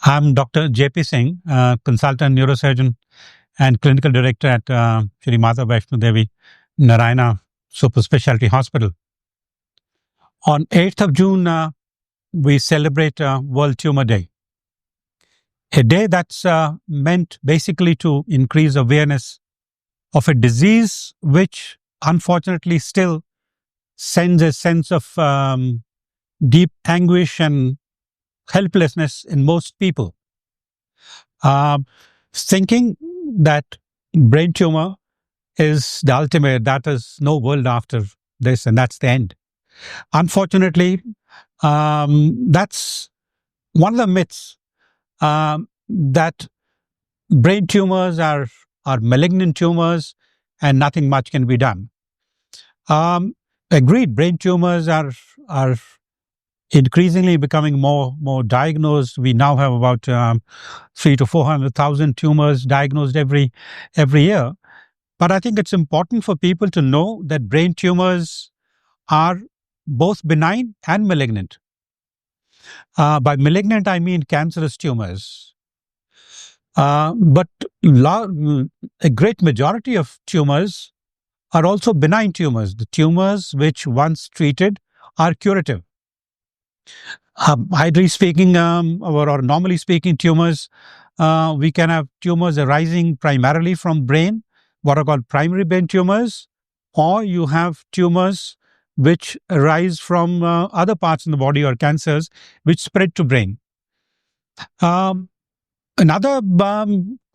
I'm Dr. J.P. Singh, consultant neurosurgeon and clinical director at Shri Vaishno Devi, Narayana Superspeciality Hospital. On 8th of June, we celebrate World Tumor Day, a day that's meant basically to increase awareness of a disease which unfortunately still sends a sense of deep anguish and helplessness in most people. Thinking that brain tumor is the ultimate, that is no world after this, and that's the end. Unfortunately, that's one of the myths, that brain tumors are malignant tumors and nothing much can be done. Agreed, brain tumors are increasingly becoming more diagnosed. We now have about 300,000 to 400,000 tumors diagnosed every year. But I think it's important for people to know that brain tumors are both benign and malignant. By malignant, I mean cancerous tumors. But a great majority of tumors are also benign tumors, the tumors which once treated are curative. Ideally speaking, or normally speaking, tumors, we can have tumors arising primarily from brain, what are called primary brain tumors, or you have tumors which arise from other parts in the body or cancers which spread to brain. Another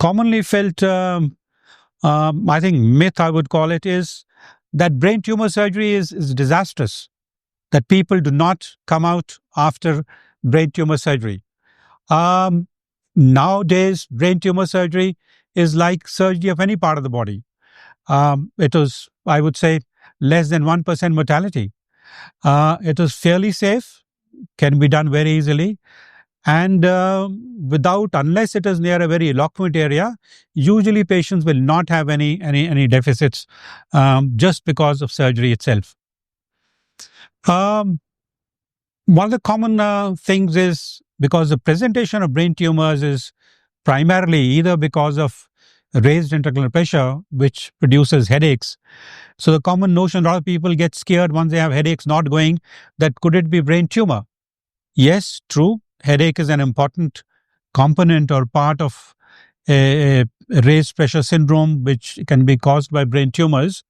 commonly felt, I think, myth, I would call it, is that brain tumor surgery is disastrous, that people do not come out after brain tumor surgery. Nowadays, brain tumor surgery is like surgery of any part of the body. It is, I would say, less than 1% mortality. It is fairly safe, can be done very easily, and unless it is near a very eloquent area, usually patients will not have any deficits just because of surgery itself. One of the common things is because the presentation of brain tumors is primarily either because of raised intracranial pressure, which produces headaches. So the common notion, a lot of people get scared once they have headaches not going, that could it be brain tumor? Yes, true. Headache is an important component or part of a raised pressure syndrome, which can be caused by brain tumors.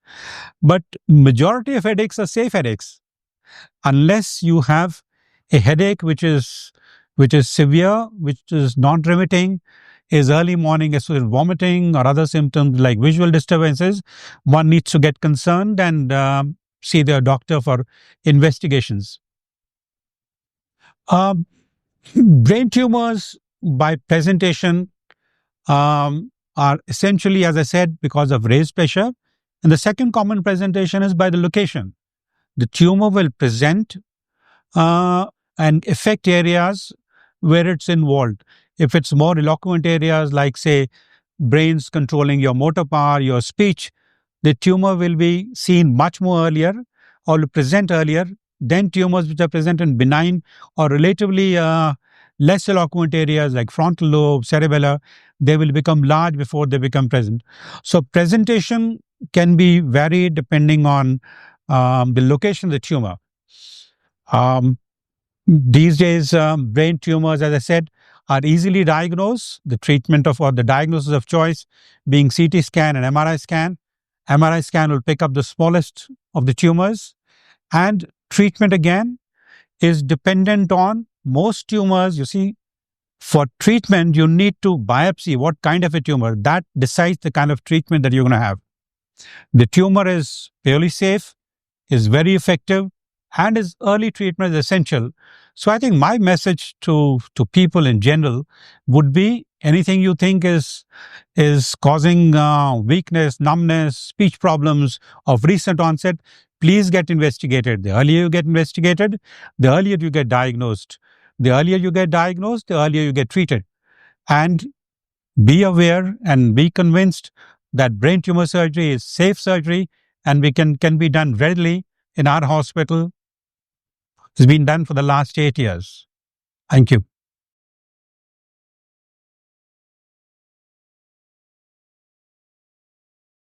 But majority of headaches are safe headaches. Unless you have a headache which is severe, which is non-remitting, is early morning as well as vomiting or other symptoms like visual disturbances, one needs to get concerned and see their doctor for investigations. Brain tumors by presentation are essentially, as I said, because of raised pressure. And the second common presentation is by the location. The tumor will present and affect areas where it's involved. If it's more eloquent areas like, say, brains controlling your motor power, your speech, the tumor will be seen much more earlier or will present earlier than tumors which are present in benign or relatively less eloquent areas like frontal lobe, cerebellar. They will become large before they become present. So presentation can be varied depending on the location of the tumor. These days, brain tumors, as I said, are easily diagnosed. The treatment or the diagnosis of choice being CT scan and MRI scan. MRI scan will pick up the smallest of the tumors, and treatment again is dependent on most tumors. You see, for treatment, you need to biopsy what kind of a tumor. That decides the kind of treatment that you're going to have. The tumor is fairly safe, is very effective, and its early treatment is essential. So I think my message to people in general would be anything you think is causing weakness, numbness, speech problems of recent onset, please get investigated. The earlier you get investigated, the earlier you get diagnosed. The earlier you get diagnosed, the earlier you get treated. And be aware and be convinced that brain tumor surgery is safe surgery and can be done readily in our hospital. It's been done for the last 8 years. Thank you.